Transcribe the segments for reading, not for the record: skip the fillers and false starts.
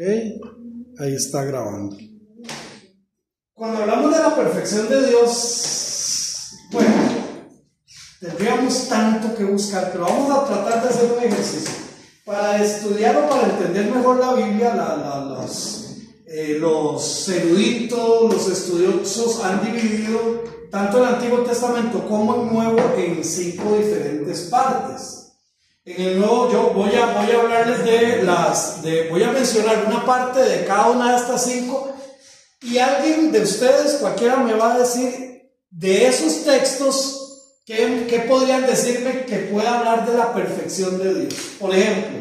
Ahí está grabando. Cuando hablamos de la perfección de Dios, bueno, tendríamos tanto que buscar, pero vamos a tratar de hacer un ejercicio. Para estudiar o para entender mejor la Biblia, los eruditos, los estudiosos han dividido tanto el Antiguo Testamento como el Nuevo en 5 diferentes partes. En el Nuevo yo voy a hablarles voy a mencionar una parte de cada una de estas 5, y alguien de ustedes, cualquiera, me va a decir de esos textos qué podrían decirme que pueda hablar de la perfección de Dios. Por ejemplo,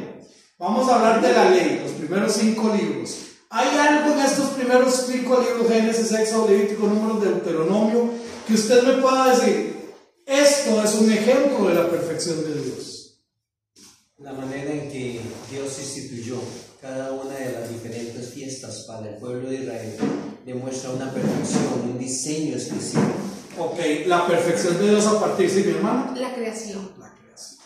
vamos a hablar de la ley, los primeros 5 libros. ¿Hay algo en estos primeros 5 libros, Génesis, Éxodo, Levítico, Números, Deuteronomio, que usted me pueda decir, esto es un ejemplo de la perfección de Dios? La manera en que Dios instituyó cada una de las diferentes fiestas para el pueblo de Israel demuestra una perfección, un diseño específico. Ok, la perfección de Dios a partir, ¿sí, mi hermano? La creación. La creación.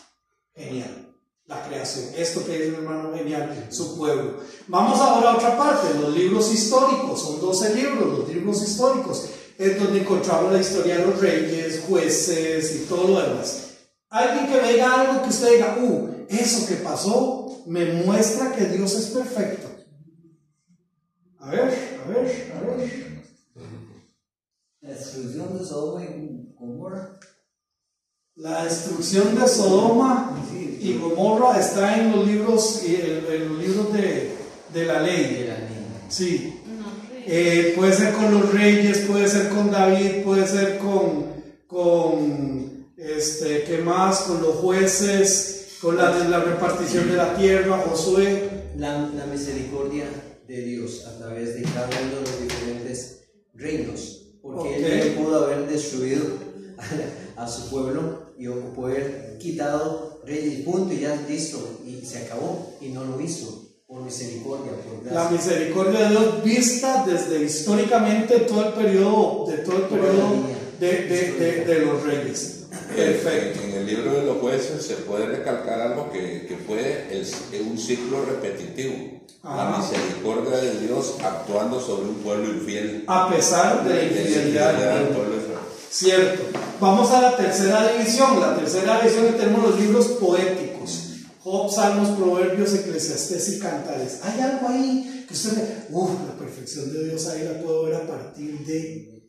Genial. La creación. Esto que dice mi hermano, genial. Su pueblo. Vamos ahora a otra parte, los libros históricos. Son 12 libros, los libros históricos. Es donde encontramos la historia de los reyes, jueces y todo lo demás. Alguien que me diga algo que usted diga, eso que pasó me muestra que Dios es perfecto. A ver. La destrucción de Sodoma y Gomorra. La destrucción de Sodoma y Gomorra está en los libros, de la ley. Sí. Puede ser con los reyes, puede ser con David, puede ser ¿qué más? Con los jueces, con la repartición de la tierra, Josué. La misericordia de Dios a través de cada uno de los diferentes reinos, porque Él pudo haber destruido a su pueblo y poder quitado reyes y punto, y ya listo, y se acabó, y no lo hizo por misericordia, por gracia. La misericordia de Dios vista desde históricamente todo el periodo de los reyes. Perfecto. En el libro de los jueces se puede recalcar algo que fue un ciclo repetitivo. La misericordia de Dios actuando sobre un pueblo infiel, a pesar de la infidelidad del pueblo. Cierto. Vamos a la tercera división. La tercera división, tenemos los libros poéticos: Job, Salmos, Proverbios, Eclesiastés y Cantares. ¿Hay algo ahí que usted la perfección de Dios ahí la puedo ver a partir de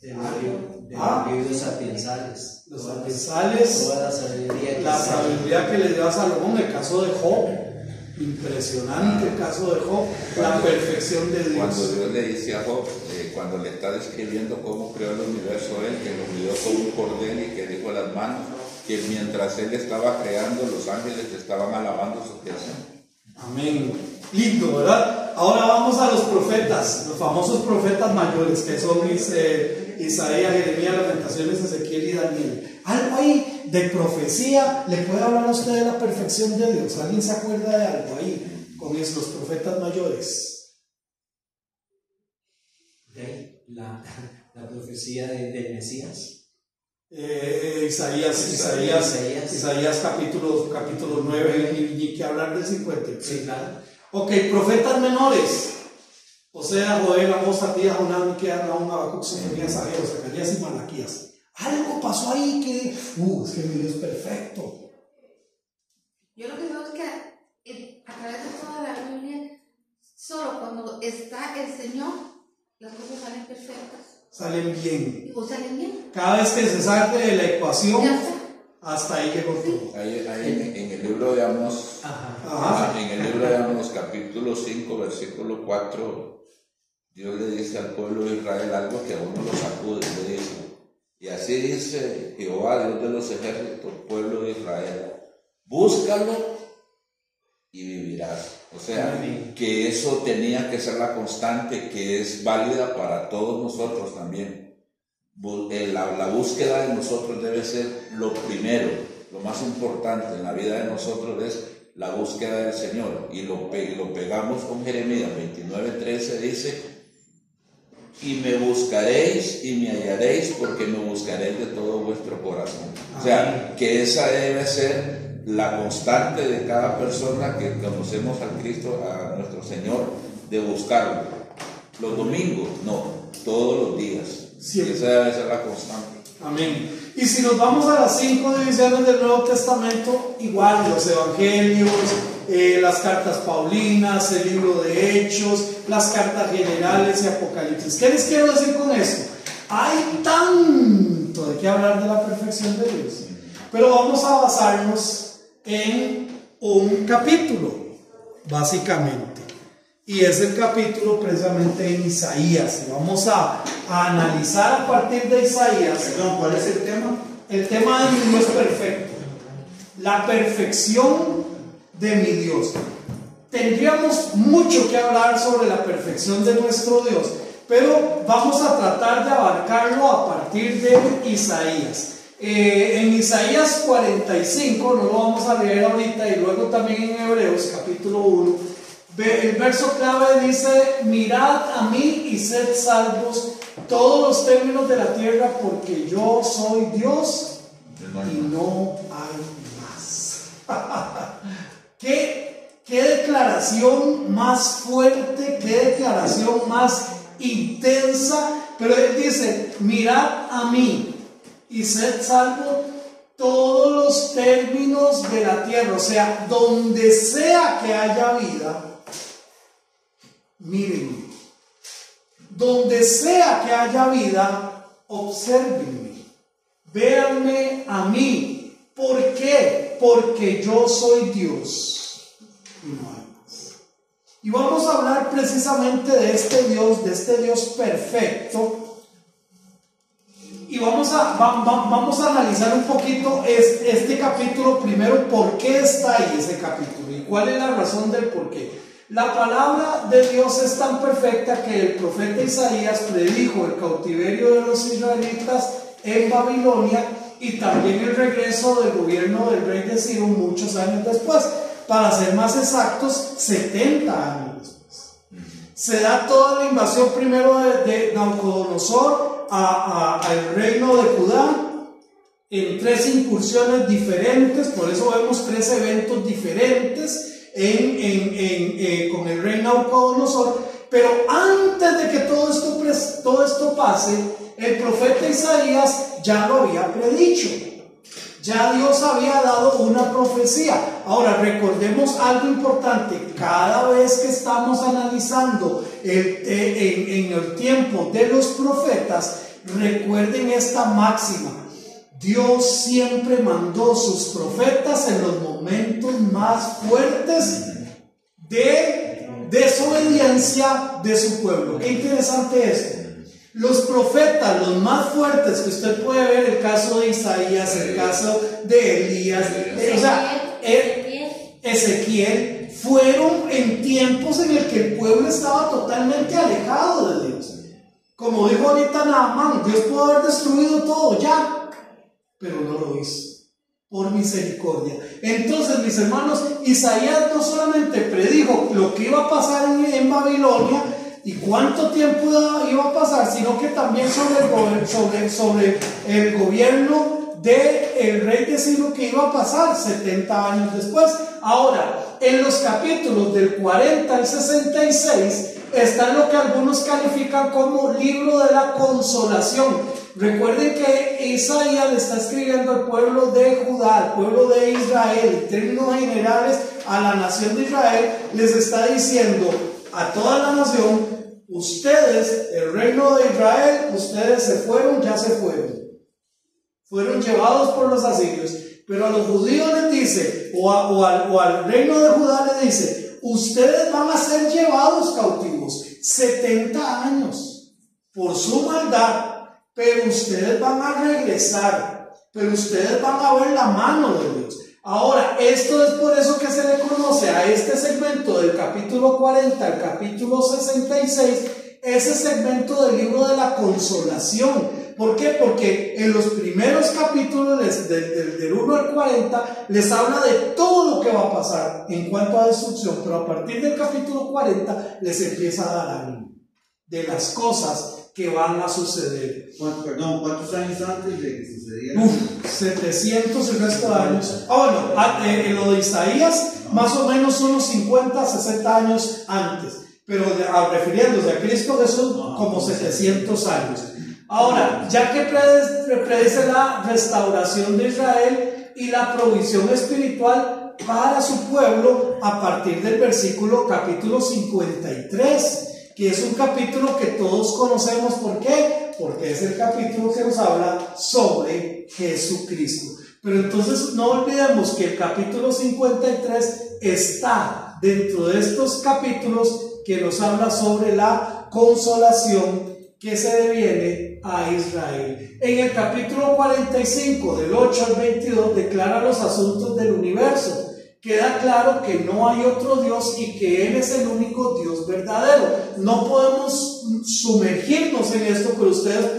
los libros sapiensales? Los sapiensales, toda la sabiduría que le dio a Salomón, el caso de Job. Impresionante el caso de Job, la perfección de Dios. Cuando Dios le dice a Job, cuando le está describiendo cómo creó el universo él, que lo midió como un cordel y que dijo a las manos, que mientras él estaba creando, los ángeles estaban alabando su creación. Amén. Lindo, ¿verdad? Ahora vamos a los profetas, los famosos profetas mayores, que son Isaías, Jeremías, Lamentaciones, Ezequiel y Daniel. Algo ahí de profecía le puede hablar a usted de la perfección de Dios. ¿Alguien se acuerda de algo ahí con los profetas mayores? La profecía del Mesías. Isaías capítulo 9, ni que hablar del 50. Sí, claro. Ok, profetas menores: Osea, Joel, Amós, Abdías, Jonás, Miqueas, Nahum, Habacuc, Sofonías, Ageo, Zacarías y Malaquías. Algo pasó ahí que es que mi Dios es perfecto. Yo lo que veo es que a través de toda la Biblia, solo cuando está el Señor, las cosas salen perfectas. Salen bien. O salen bien. Cada vez que se saque de la ecuación, hasta ahí llegó todo. Ahí en el libro de Amós, en el libro de Amós, capítulo 5, versículo 4, Dios le dice al pueblo de Israel algo que a uno lo sacude. Le dice: y así dice Jehová, Dios de los ejércitos, pueblo de Israel, búscalo y vivirás. O sea, que eso tenía que ser la constante, que es válida para todos nosotros también. La búsqueda de nosotros debe ser lo primero, lo más importante en la vida de nosotros es la búsqueda del Señor. Y lo pegamos con Jeremías 29:13, dice: y me buscaréis y me hallaréis, porque me buscaréis de todo vuestro corazón. O sea, que esa debe ser la constante de cada persona que conocemos al Cristo, a nuestro Señor, de buscarlo. Los domingos, no, todos los días. Siempre. Esa debe ser la constante. Amén. Y si nos vamos a las 5 divisiones del Nuevo Testamento, igual los evangelios, las cartas paulinas, el libro de Hechos, las cartas generales y Apocalipsis. ¿Qué les quiero decir con esto? Hay tanto de qué hablar de la perfección de Dios, pero vamos a basarnos en un capítulo, básicamente, y es el capítulo precisamente en Isaías. Y vamos a analizar a partir de Isaías. Perdón, ¿cuál es el tema? El tema de mi Dios perfecto, la perfección de mi Dios. Tendríamos mucho que hablar sobre la perfección de nuestro Dios, pero vamos a tratar de abarcarlo a partir de Isaías. En Isaías 45, no lo vamos a leer ahorita, y luego también en Hebreos capítulo 1, el verso clave dice: mirad a mí y sed salvos todos los términos de la tierra, porque yo soy Dios y no hay más. ¿Qué declaración más fuerte, qué declaración más intensa? Pero él dice: mirad a mí y sed salvos todos los términos de la tierra. O sea, donde sea que haya vida, mírenme. Donde sea que haya vida, obsérvenme, véanme a mí. ¿Por qué? Porque yo soy Dios y no hay más. Y vamos a hablar precisamente de este Dios perfecto. Y vamos a analizar un poquito este capítulo primero. ¿Por qué está ahí ese capítulo? ¿Y cuál es la razón del por qué? La palabra de Dios es tan perfecta que el profeta Isaías predijo el cautiverio de los israelitas en Babilonia y también el regreso del gobierno del rey de Ciro muchos años después. Para ser más exactos, 70 años después. Se da toda la invasión primero de Nabucodonosor al reino de Judá en 3 incursiones diferentes. Por eso vemos 3 eventos diferentes con el rey Nabucodonosor. Pero antes de que todo esto pase, el profeta Isaías ya lo había predicho. Ya Dios había dado una profecía. Ahora recordemos algo importante: cada vez que estamos analizando en el tiempo de los profetas, recuerden esta máxima: Dios siempre mandó sus profetas en los momentos más fuertes de desobediencia de su pueblo. Qué interesante esto. Los profetas, los más fuertes que usted puede ver, el caso de Isaías, el caso de Elías, Ezequiel, fueron en tiempos en el que el pueblo estaba totalmente alejado de Dios. Como dijo ahorita Naamán, Dios pudo haber destruido todo ya, pero no lo hizo, por misericordia. Entonces, mis hermanos, Isaías no solamente predijo lo que iba a pasar en Babilonia y cuánto tiempo iba a pasar, sino que también sobre el gobierno del rey de Ciro, que iba a pasar 70 años después. Ahora, en los capítulos del 40 al 66 está lo que algunos califican como libro de la consolación. Recuerden que Isaías le está escribiendo al pueblo de Judá, al pueblo de Israel, en términos generales a la nación de Israel. Les está diciendo a toda la nación: ustedes, el reino de Israel, ustedes se fueron, ya se fueron llevados por los asirios. Pero a los judíos les dice, o al reino de Judá les dice: ustedes van a ser llevados cautivos 70 años por su maldad, pero ustedes van a regresar, pero ustedes van a ver la mano de Dios. Ahora, esto es por eso que se le conoce a este segmento del capítulo 40 al capítulo 66, ese segmento del libro de la consolación. ¿Por qué? Porque en los primeros capítulos del 1 al 40 les habla de todo lo que va a pasar en cuanto a destrucción, pero a partir del capítulo 40 les empieza a dar ánimo de las cosas que van a suceder. ¿Cuántos años antes de que sucediera? 700 el resto de años. En lo de Isaías, más o menos unos 50, 60 años antes. pero refiriéndose a Cristo Jesús como 700 años. Ahora, ya que predice la restauración de Israel y la provisión espiritual para su pueblo a partir del capítulo 53, que es un capítulo que todos conocemos. ¿Por qué? Porque es el capítulo que nos habla sobre Jesucristo. Pero entonces no olvidemos que el capítulo 53 está dentro de estos capítulos que nos habla sobre la consolación que se deviene a Israel. En el capítulo 45, del 8 al 22, declara los asuntos del universo. Queda claro que no hay otro Dios y que Él es el único Dios verdadero. No podemos sumergirnos en esto, pero ustedes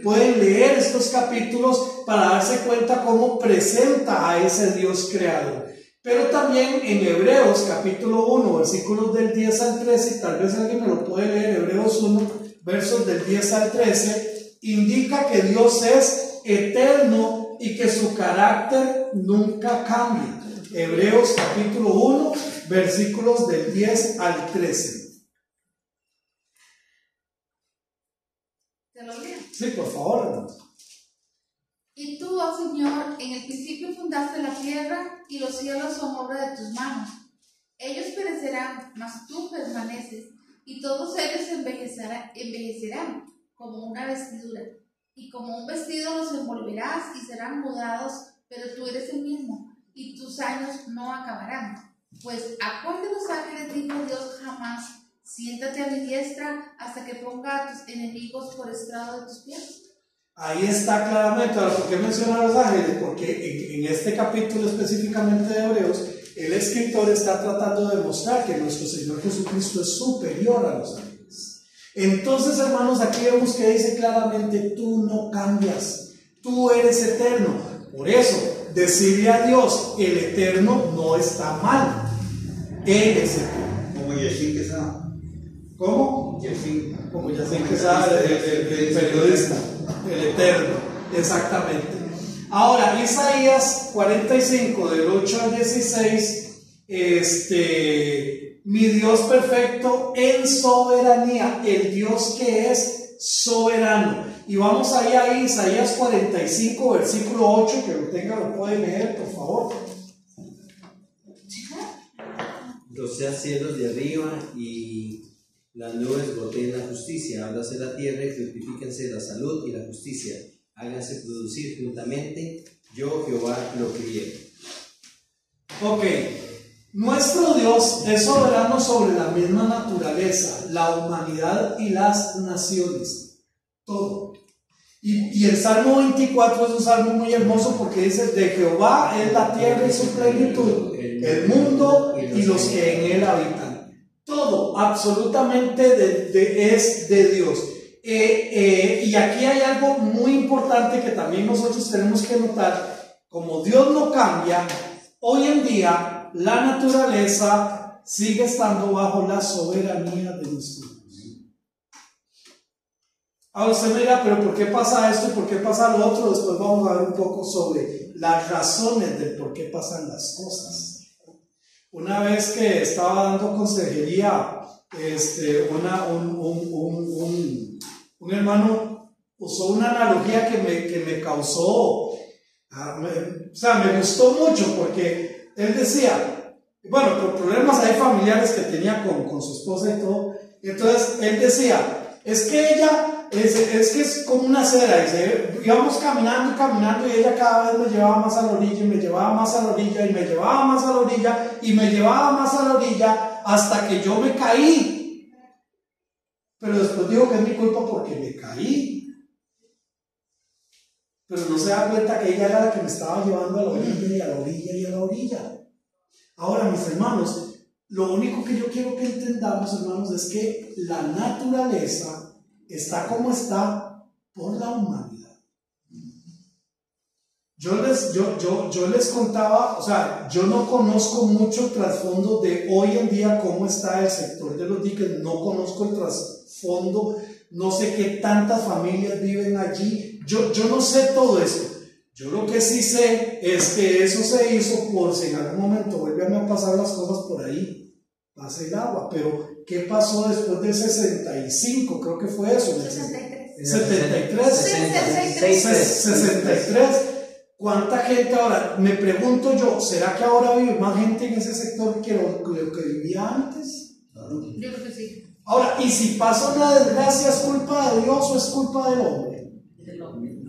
pueden leer estos capítulos para darse cuenta cómo presenta a ese Dios creador. Pero también en Hebreos capítulo 1, versículos del 10 al 13, y tal vez alguien me lo puede leer, Hebreos 1, versos del 10 al 13, indica que Dios es eterno y que su carácter nunca cambia. Hebreos capítulo 1, versículos del 10 al 13. ¿Te lo leo? Sí, por favor, hermanos. Y tú, oh Señor, en el principio fundaste la tierra y los cielos son obra de tus manos. Ellos perecerán, mas tú permaneces, y todos ellos envejecerán como una vestidura, y como un vestido los envolverás y serán mudados, pero tú eres el mismo, y tus años no acabarán. Pues ¿a cuál de los ángeles dijo Dios jamás: siéntate a mi diestra hasta que ponga a tus enemigos por estrado de tus pies? Ahí está claramente. Ahora, ¿por qué menciona a los ángeles? Porque en este capítulo específicamente de Hebreos, el escritor está tratando de demostrar que nuestro Señor Jesucristo es superior a los ángeles. Entonces, hermanos, aquí vemos que dice claramente: tú no cambias, tú eres eterno. Por eso, decirle a Dios el eterno no está mal. Él es eterno. Como Yashin Quesada. ¿Cómo? Yashin. Como Yashin Quesada, el periodista, el eterno, exactamente. Ahora, Isaías 45, del 8 al 16, mi Dios perfecto en soberanía, el Dios que es soberano. Y vamos ahí a Isaías 45, versículo 8, que lo tenga, lo puede leer, por favor. Rocea cielos de arriba y las nubes goteen la justicia. Háblase la tierra y fructifíquense la salud y la justicia. Háganse producir juntamente. Yo, Jehová, lo crié. Ok. Nuestro Dios es soberano sobre la misma naturaleza, la humanidad y las naciones. Todo. Y el Salmo 24 es un salmo muy hermoso porque dice: de Jehová es la tierra y su plenitud, el mundo y los que en él habitan. Todo, absolutamente es de Dios. Y aquí hay algo muy importante que también nosotros tenemos que notar. Como Dios no cambia, hoy en día la naturaleza sigue estando bajo la soberanía de nuestro Dios. Ahora usted me dirá: pero ¿por qué pasa esto y por qué pasa lo otro? Después vamos a ver un poco sobre las razones del por qué pasan las cosas. Una vez que estaba dando consejería, un hermano usó una analogía que me causó, me gustó mucho, porque él decía, bueno, por problemas ahí familiares que tenía con su esposa y todo, entonces él decía: es que ella es que es como una acera, dice, íbamos caminando y ella cada vez me llevaba más a la orilla y me llevaba más a la orilla y me llevaba más a la orilla y me llevaba más a la orilla hasta que yo me caí. Pero después dijo que es mi culpa porque me caí. Pero no se da cuenta que ella era la que me estaba llevando a la orilla y a la orilla y a la orilla. Ahora, mis hermanos, lo único que yo quiero que entendamos, hermanos, es que la naturaleza está como está por la humanidad. Yo les contaba, o sea, yo no conozco mucho el trasfondo de hoy en día cómo está el sector de los diques, no conozco el trasfondo, no sé qué tantas familias viven allí, yo no sé todo eso. Yo lo que sí sé es que eso se hizo por si en algún momento vuelven a pasar las cosas por ahí. pase el agua. Pero, ¿qué pasó después del 65? Creo que fue eso. 63. ¿Cuánta gente ahora? Me pregunto yo, ¿será que ahora vive más gente en ese sector que lo que vivía antes? Yo creo que sí. Ahora, ¿y si pasa una desgracia, es culpa de Dios o es culpa del hombre? Del hombre.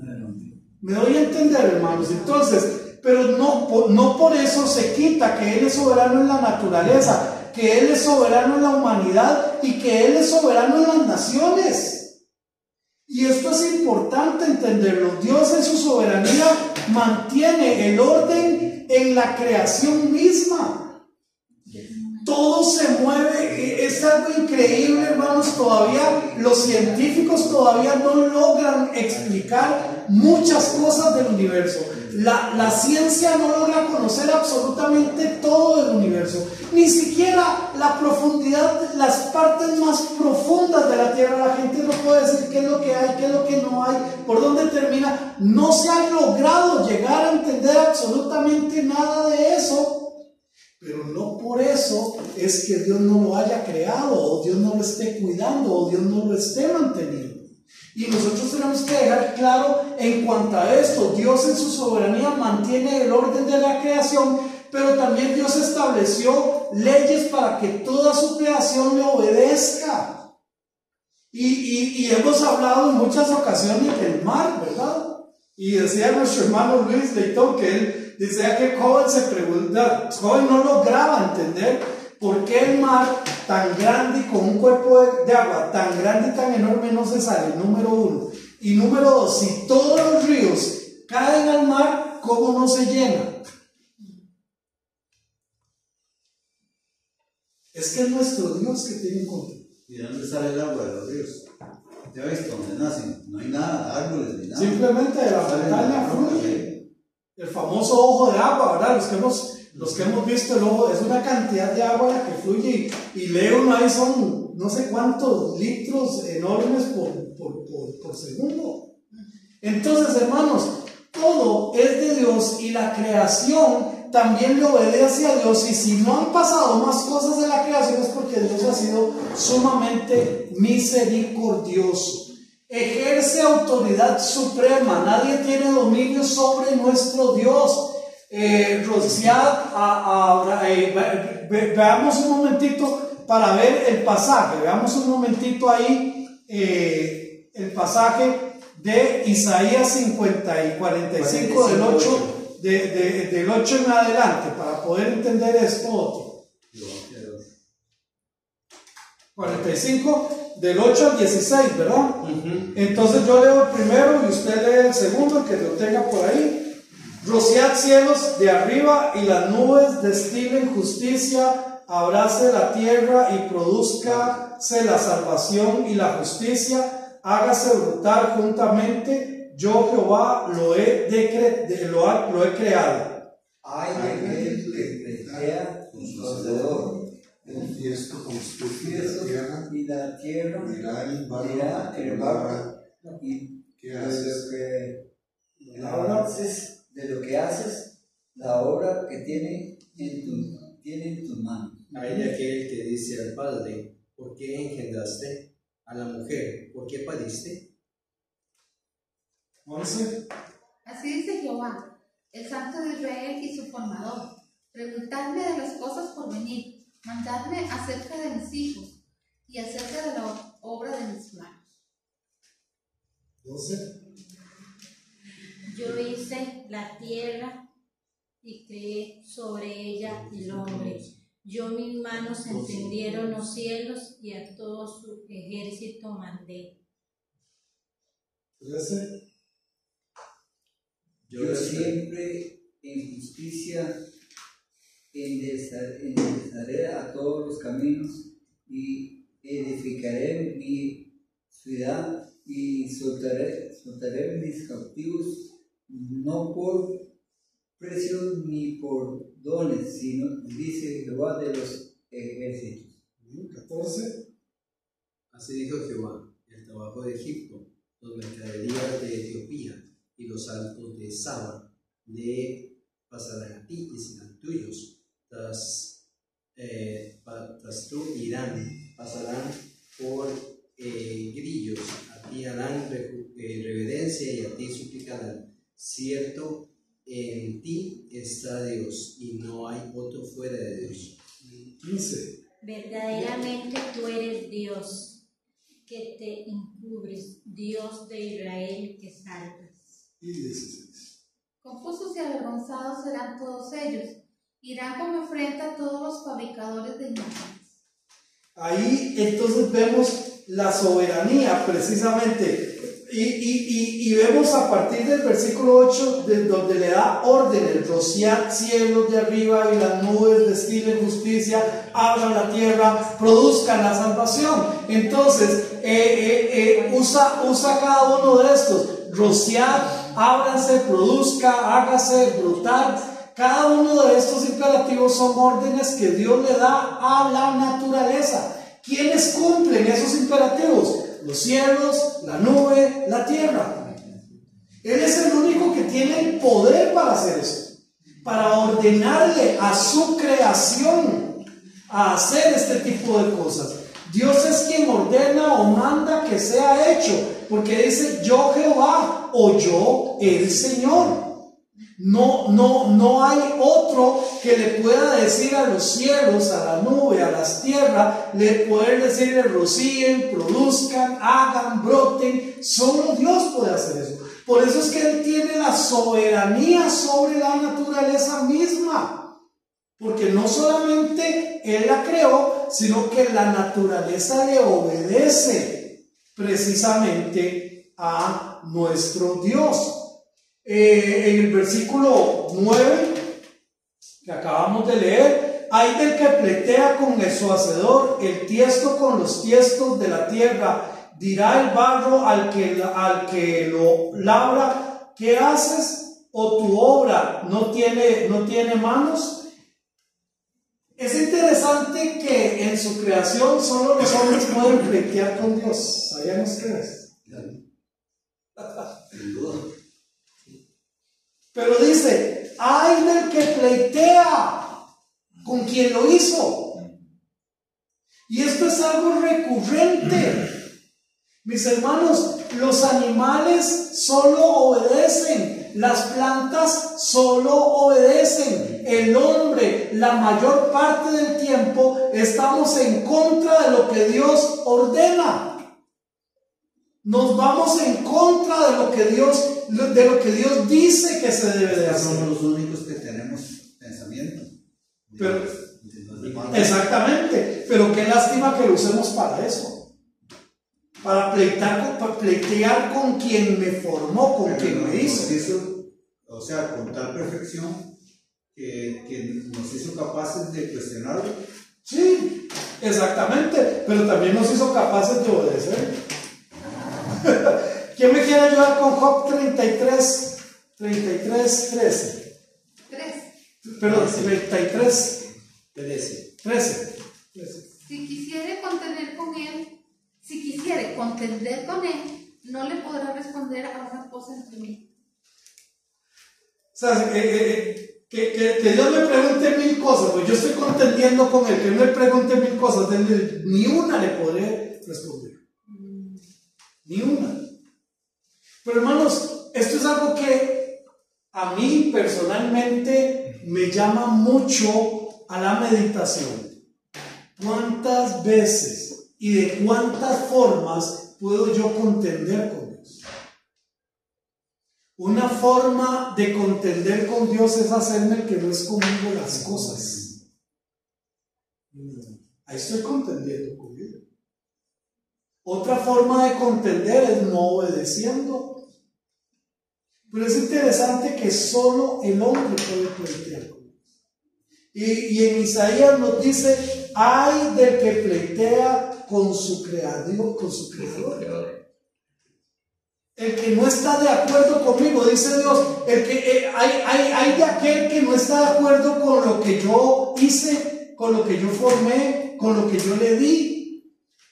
Me doy a entender, hermanos. Entonces, pero no por eso se quita que Él es soberano en la naturaleza, que Él es soberano en la humanidad y que Él es soberano en las naciones. Y esto es importante entenderlo. Dios en su soberanía mantiene el orden en la creación misma. Todo se mueve, es algo increíble, hermanos. Todavía los científicos todavía no logran explicar muchas cosas del universo. La ciencia no logra conocer absolutamente todo del universo, ni siquiera la profundidad, las partes más profundas de la Tierra. La gente no puede decir qué es lo que hay, qué es lo que no hay, por dónde termina. No se ha logrado llegar a entender absolutamente nada de eso. Pero no por eso es que Dios no lo haya creado, o Dios no lo esté cuidando, o Dios no lo esté manteniendo. Y nosotros tenemos que dejar claro en cuanto a esto: Dios en su soberanía mantiene el orden de la creación, pero también Dios estableció leyes para que toda su creación le obedezca. Y hemos hablado en muchas ocasiones del mar, ¿verdad? Y decía nuestro hermano Luis Leitón que él decía que joven se pregunta, joven no lograba entender por qué el mar tan grande y con un cuerpo de agua tan grande y tan enorme no se sale, número uno. Y número dos, si todos los ríos caen al mar, ¿cómo no se llena? Es que es nuestro Dios que tiene control. ¿Y de dónde sale el agua de los ríos? ¿Ya ves dónde nacen? No hay nada, árboles ni nada. Simplemente de la montaña fluye. El famoso ojo de agua, ¿verdad? Los que hemos visto el ojo, es una cantidad de agua la que fluye y leo uno ahí son no sé cuántos litros enormes por segundo. Entonces, hermanos, todo es de Dios y la creación también le obedece a Dios. Y si no han pasado más cosas de la creación es porque Dios ha sido sumamente misericordioso. Ejerce autoridad suprema. Nadie tiene dominio sobre nuestro Dios. Veamos un momentito para ver el pasaje. Veamos un momentito ahí el pasaje de Isaías 50 y 45 del 8, del 8 en adelante, para poder entender esto otro. 45 del 8 al 16, ¿verdad? Entonces yo leo el primero y usted lee el segundo, el que lo tenga por ahí. Rociad cielos de arriba y las nubes destilen justicia, abrace la tierra y produzcase la salvación y la justicia, hágase brotar juntamente, yo Jehová lo he creado. Ay de aquel que crea conocedor, confieso justicia y la tierra dirá el barro y ¿qué haces? De lo que haces, la obra que tiene en tus manos. Hay de aquel que dice al padre: ¿por qué engendraste? A la mujer: ¿por qué pariste? 11. Así dice Jehová, el Santo de Israel y su formador: preguntadme de las cosas por venir, mandadme acerca de mis hijos y acerca de la obra de mis manos. 12. Yo hice la tierra y creé sobre ella el hombre. Yo mis manos encendieron los cielos y a todo su ejército mandé. 13. Yo siempre en justicia enderezaré a todos los caminos y edificaré mi ciudad y soltaré mis cautivos, no por precios ni por dones, sino, dice Jehová de los ejércitos. 14. Así dijo Jehová: el trabajo de Egipto, las mercaderías de Etiopía y los altos de Saba le pasarán a ti y serán tuyos. Tras pasarán por grillos, a ti harán reverencia y a ti suplicarán. Cierto, en ti está Dios y no hay otro fuera de Dios. 15. Verdaderamente tú eres Dios, que te encubres, Dios de Israel que salvas. Y 16. Confusos y avergonzados serán todos ellos, irán como afrenta a todos los fabricadores de imágenes. Ahí entonces vemos la soberanía precisamente y vemos a partir del versículo 8 donde le da órdenes: rociar cielos de arriba y las nubes destilen justicia, abran la tierra, produzcan la salvación. Entonces usa cada uno de estos: rociar, ábranse, produzca, hágase, brotar. Cada uno de estos imperativos son órdenes que Dios le da a la naturaleza. ¿Quiénes cumplen esos imperativos? Los cielos, la nube, la tierra. Él es el único que tiene el poder para hacer eso, para ordenarle a su creación a hacer este tipo de cosas. Dios es quien ordena o manda que sea hecho, porque dice: yo Jehová, o yo el Señor. No hay otro que le pueda decir a los cielos, a la nube, a las tierras, le poder decirle: rocíen, produzcan, hagan, broten. Solo Dios puede hacer eso. Por eso es que Él tiene la soberanía sobre la naturaleza misma, porque no solamente Él la creó, sino que la naturaleza le obedece precisamente a nuestro Dios. En el versículo 9 que acabamos de leer: hay del que pletea con su hacedor, el tiesto con los tiestos de la tierra. Dirá el barro al que lo labra: ¿qué haces? ¿O tu obra no tiene manos? Es interesante que en su creación solo los hombres pueden pleitear con Dios. ¿Sabían ustedes? Sin duda. Pero dice: ay del que pleitea con quien lo hizo. Y esto es algo recurrente. Mis hermanos, los animales solo obedecen, las plantas solo obedecen. El hombre, la mayor parte del tiempo, estamos en contra de lo que Dios ordena. Nos vamos en contra de lo que Dios dice que se debe de hacer. Somos los únicos que tenemos pensamiento. Pero, exactamente, pero qué lástima que lo usemos para eso, para pleitear con quien me formó, con quien me hizo. O sea, con tal perfección que nos hizo capaces de cuestionarlo. Sí, exactamente, pero también nos hizo capaces de obedecer. ¿Quién me quiere ayudar con Job 33, 13? 3. Pero 33, 13. Si quisiere contender con él, no le podrá responder a una cosa entre mí. O sea, que Dios me pregunte 1000 cosas, pues yo estoy contendiendo con él. Que él me pregunte 1000 cosas, ni una le podré responder. Ni una. Pero hermanos, esto es algo que a mí personalmente me llama mucho a la meditación. ¿Cuántas veces y de cuántas formas puedo yo contender con Dios? Una forma de contender con Dios es hacerme el que no es conmigo las cosas. Ahí estoy contendiendo con Dios. Otra forma de contender es no obedeciendo. Pero es interesante que solo el hombre puede pleitear con Dios. Y en Isaías nos dice: ay del que pleitea con su creador, con su creador. El que no está de acuerdo conmigo, dice Dios, hay de aquel que no está de acuerdo con lo que yo hice, con lo que yo formé, con lo que yo le di.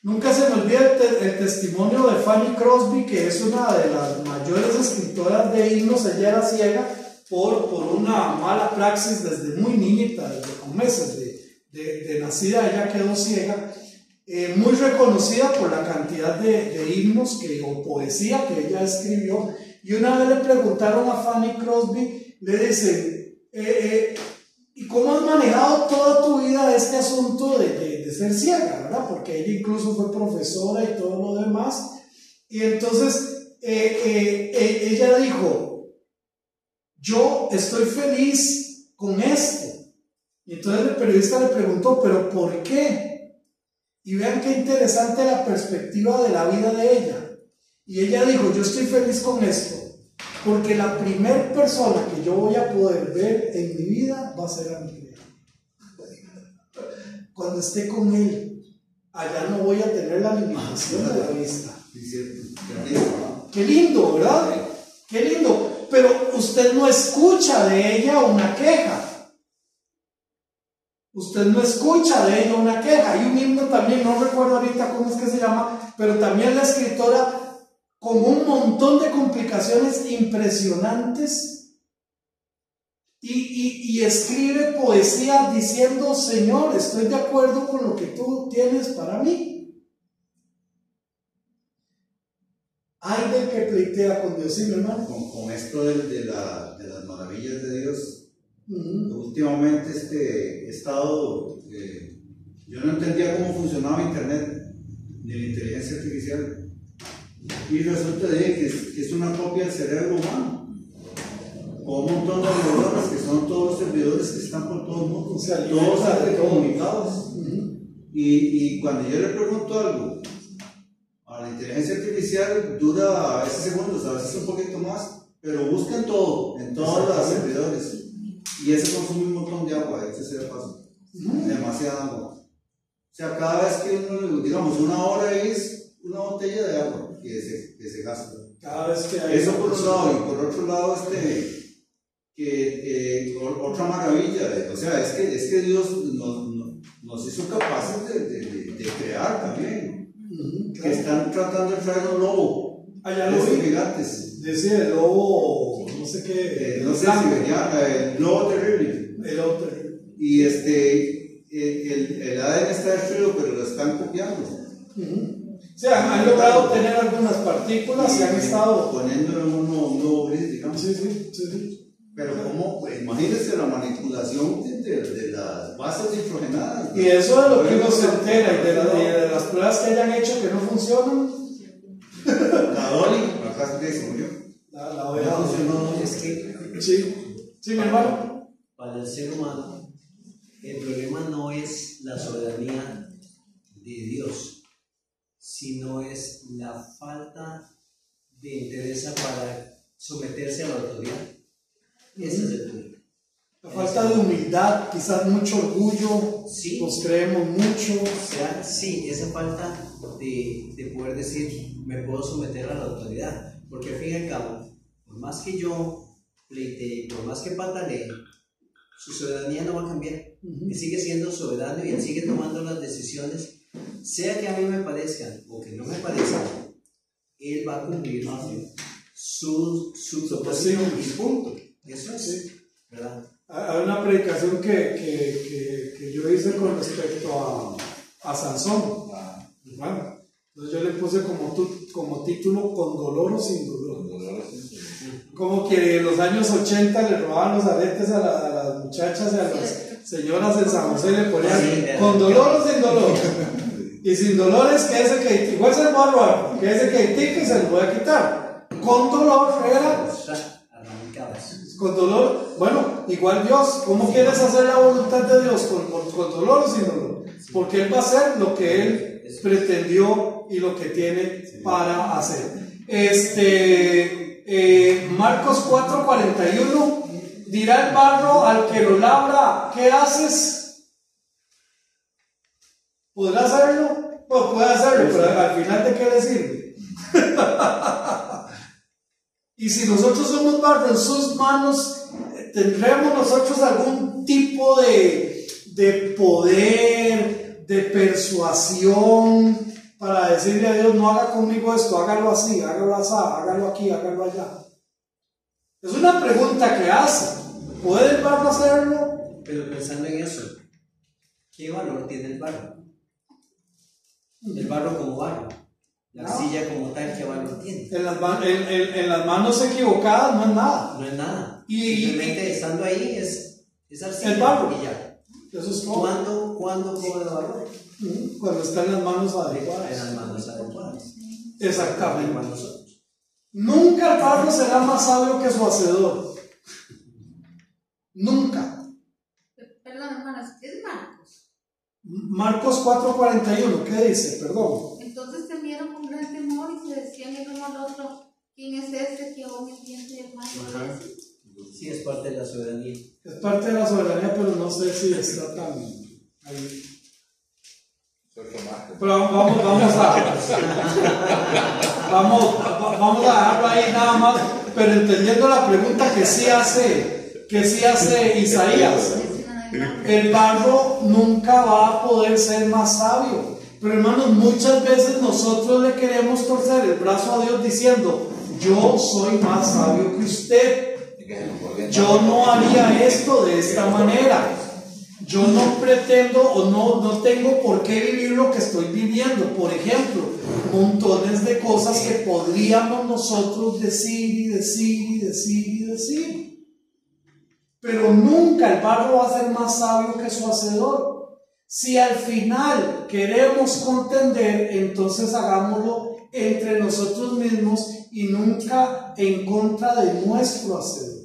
Nunca se me olvida el testimonio de Fanny Crosby, que es una de las mayores escritoras de himnos. Ella era ciega por una mala praxis desde muy niñita, desde con meses de nacida ella quedó ciega, muy reconocida por la cantidad de himnos o poesía que ella escribió. Y una vez le preguntaron a Fanny Crosby, le dicen, ¿y cómo has manejado toda tu vida este asunto de ser ciega, verdad? Porque ella incluso fue profesora y todo lo demás. Y entonces ella dijo, yo estoy feliz con esto. Y entonces el periodista le preguntó, ¿pero por qué? Y vean qué interesante la perspectiva de la vida de ella. Y ella dijo, yo estoy feliz con esto, porque la primer persona que yo voy a poder ver en mi vida va a ser a mi Creador. Cuando esté con Él, allá no voy a tener la limitación de la vista. Qué lindo, ¿verdad? Qué lindo. Pero usted no escucha de ella una queja. Usted no escucha de ella una queja. Hay un himno también, no recuerdo ahorita cómo es que se llama, pero también la escritora, con un montón de complicaciones impresionantes, y escribe poesía diciendo, Señor, estoy de acuerdo con lo que tú tienes para mí. Ay del que pleitea con Dios, ¿sí, mi hermano? Con esto de las maravillas de Dios. Últimamente he estado, yo no entendía cómo funcionaba internet ni la inteligencia artificial, y resulta que es una copia del cerebro humano, con un montón de servidores que son todos los servidores que están por todo el mundo, todos comunicados. Y cuando yo le pregunto algo a la inteligencia artificial, dura a veces segundos, a veces un poquito más, pero buscan todo en todos los servidores. Y ese consume un montón de agua, este se le pasa. Demasiada agua. O sea, cada vez que uno, digamos, una hora es una botella de agua que se gasta. Cada vez que hay. Eso por un lado, y por otro lado, otra maravilla. O sea, es que Dios nos hizo capaces de crear también. Que están tratando de traer un lobo. Allá lo vi. Gigantes. Decía el lobo, no sé qué. No sé si venía el lobo terrible. El lobo terrible. Y el ADN está destruido, pero lo están copiando. O sea, han logrado tener algunas partículas y han estado poniéndolo en un nuevo gris, digamos. Sí. Pero ¿cómo? Pues, imagínense la manipulación de las bases nitrogenadas. Y eso es lo que uno se entera, y de las pruebas que hayan hecho que no funcionan. La Dolly, acá se murió. La oveja no funcionó. Es que sí, mi hermano. Para el ser humano, el problema no es la soberanía de Dios, sino es la falta de interés para someterse a la autoridad. Ese es el problema. La falta de humildad, quizás mucho orgullo, sí, nos creemos mucho. O sea, sí, esa falta de poder decir, me puedo someter a la autoridad, porque al fin y al cabo, por más que yo pleitee, por más que patalee, su soberanía no va a cambiar. Él sigue siendo soberano y él sigue tomando las decisiones, sea que a mí me parezcan o que no me parezcan, él va a cumplir su propósito y punto. Eso es, sí, ¿verdad? Hay una predicación que yo hice con respecto a Sansón. Bueno, entonces yo le puse como título, con dolor o sin dolor. Como que en los años 80 le robaban los aretes a las muchachas y a las señoras en San José, le ponían con dolor o sin dolor. Y sin dolor es que ese que igual se lo va a robar, que ese que se lo voy a quitar. Con dolor era. Con dolor, bueno, igual Dios, ¿cómo quieres hacer la voluntad de Dios? ¿Con dolor o sin dolor? Porque Él va a hacer lo que Él pretendió y lo que tiene para hacer. Marcos 4:41, dirá el barro al que lo labra, ¿qué haces? ¿Podrá hacerlo? Pues puede hacerlo, pero al final ¿de qué le sirve? Y si nosotros somos barro en sus manos, ¿tendremos nosotros algún tipo de poder, de persuasión para decirle a Dios, no haga conmigo esto, hágalo así, hágalo así, hágalo aquí, hágalo allá? Es una pregunta que hace. ¿Puede el barro hacerlo? Pero pensando en eso, ¿Qué valor tiene el barro? El barro como barro. La arcilla como tal, ¿qué valor tiene? En las manos equivocadas no es nada. No es nada. Y simplemente estando ahí es arcilla. El barro. Y ya. Eso es todo. ¿Cuándo cobra valor? Cuando está en las manos adecuadas. En las manos adecuadas. Exactamente. Nunca el barro será más sabio que su hacedor. Nunca. Perdón, hermanas, es Marcos. Marcos 4:41, ¿qué dice? Perdón. Entonces temieron con gran temor y se decían el uno al otro: ¿quién es este que aún entiende el mal? Sí, es parte de la soberanía. Es parte de la soberanía, pero no sé si está tan ahí. Pero vamos a dejarlo ahí nada más, pero entendiendo la pregunta que sí hace Isaías. El barro nunca va a poder ser más sabio. Pero hermanos, muchas veces nosotros le queremos torcer el brazo a Dios diciendo: yo soy más sabio que usted, yo no haría esto de esta manera, yo no pretendo o no tengo por qué vivir lo que estoy viviendo. Por ejemplo, montones de cosas que podríamos nosotros decir, pero nunca el barro va a ser más sabio que su hacedor. Si al final queremos contender, entonces hagámoslo entre nosotros mismos y nunca en contra de nuestro hacedor.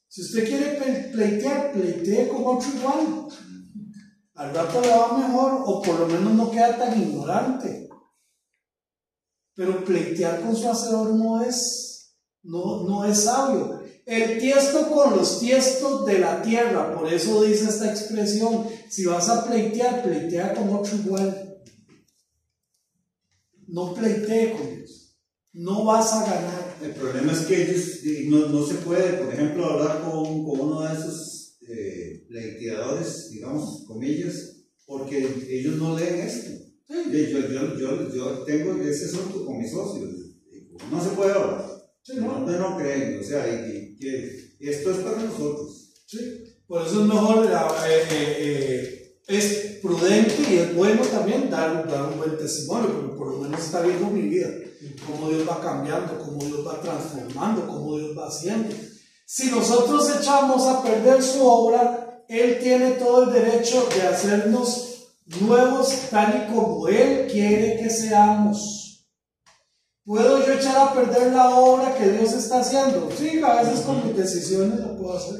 Si usted quiere pleitear, pleitee con otro igual. Al rato le va mejor, o por lo menos no queda tan ignorante. Pero pleitear con su hacedor no es sabio. El tiesto con los tiestos de la tierra, por eso dice esta expresión: si vas a pleitear, pleitea con otro igual. No pleitee con Dios, no vas a ganar. El problema es que ellos no se puede, por ejemplo, hablar con uno de esos pleiteadores, digamos, comillas, porque ellos no leen esto. Sí. Yo tengo ese asunto con mis socios, no se puede hablar. Sí, no creen, o sea, que esto es para nosotros. Sí, por eso es mejor, es prudente y es bueno también dar un buen testimonio, porque por lo menos está viendo mi vida, cómo Dios va cambiando, cómo Dios va transformando, cómo Dios va haciendo. Si nosotros echamos a perder su obra, Él tiene todo el derecho de hacernos nuevos tal y como Él quiere que seamos. ¿Puedo yo echar a perder la obra que Dios está haciendo? Sí, a veces con mis decisiones lo puedo hacer.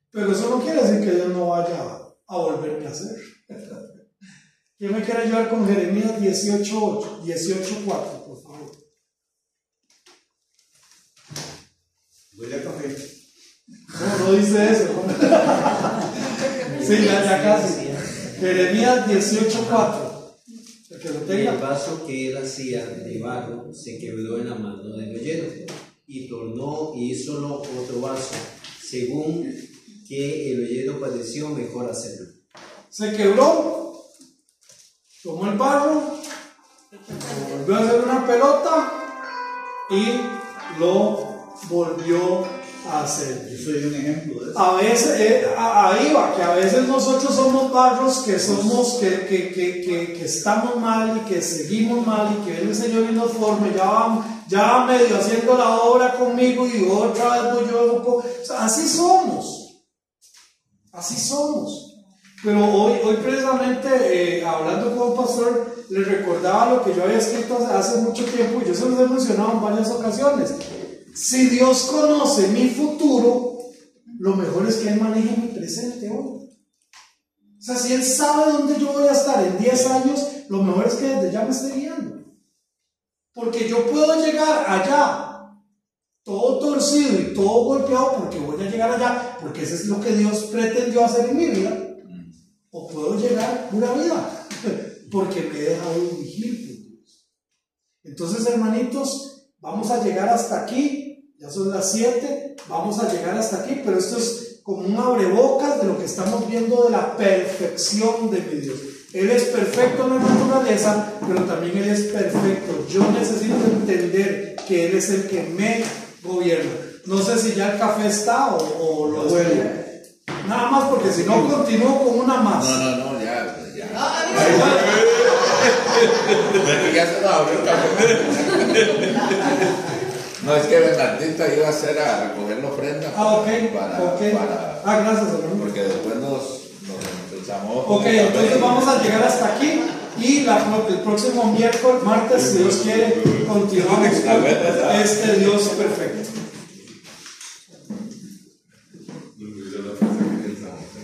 Pero eso no quiere decir que Dios no vaya a volverme a hacer. ¿Quién me quiere ayudar con Jeremías 18:4, por favor? Voy a café. No dice eso. Sí, ya casi. Jeremías 18:4. El vaso que él hacía de barro se quebró en la mano del ollero y tornó y hízolo otro vaso, según que el ollero pareció mejor hacerlo. Se quebró, tomó el barro, volvió a hacer una pelota y lo volvió a hacer. Yo soy un ejemplo de eso. A veces, ahí va, que a veces nosotros somos barros que estamos mal y que seguimos mal y que viene el Señor y nos forme, ya medio haciendo la obra conmigo y otra vez voy yo. O sea, así somos. Pero hoy precisamente hablando con un pastor, le recordaba lo que yo había escrito hace mucho tiempo y yo se los he mencionado en varias ocasiones. Si Dios conoce mi futuro, lo mejor es que Él maneje mi presente hoy. O sea, si Él sabe dónde yo voy a estar en 10 años, lo mejor es que desde ya me esté guiando. Porque yo puedo llegar allá, todo torcido y todo golpeado, porque voy a llegar allá, porque eso es lo que Dios pretendió hacer en mi vida. O puedo llegar pura vida, porque me he dejado dirigir por Dios. Entonces, hermanitos, vamos a llegar hasta aquí. Ya son las 7, vamos a llegar hasta aquí, pero esto es como un abrebocas de lo que estamos viendo de la perfección de mi Dios. Él es perfecto en la naturaleza, pero también Él es perfecto. Yo necesito entender que Él es el que me gobierna. No sé si ya el café está o lo bueno. Nada más porque si no continúo con una más. No, ya ya. Ya se nos abrió el café. No, es que Bernardita iba a hacer a recoger la ofrenda. Gracias, hermano. Porque después nos empezamos. Ok, entonces vamos a llegar hasta aquí. Y el próximo martes, si Dios quiere, continuamos con este Dios perfecto.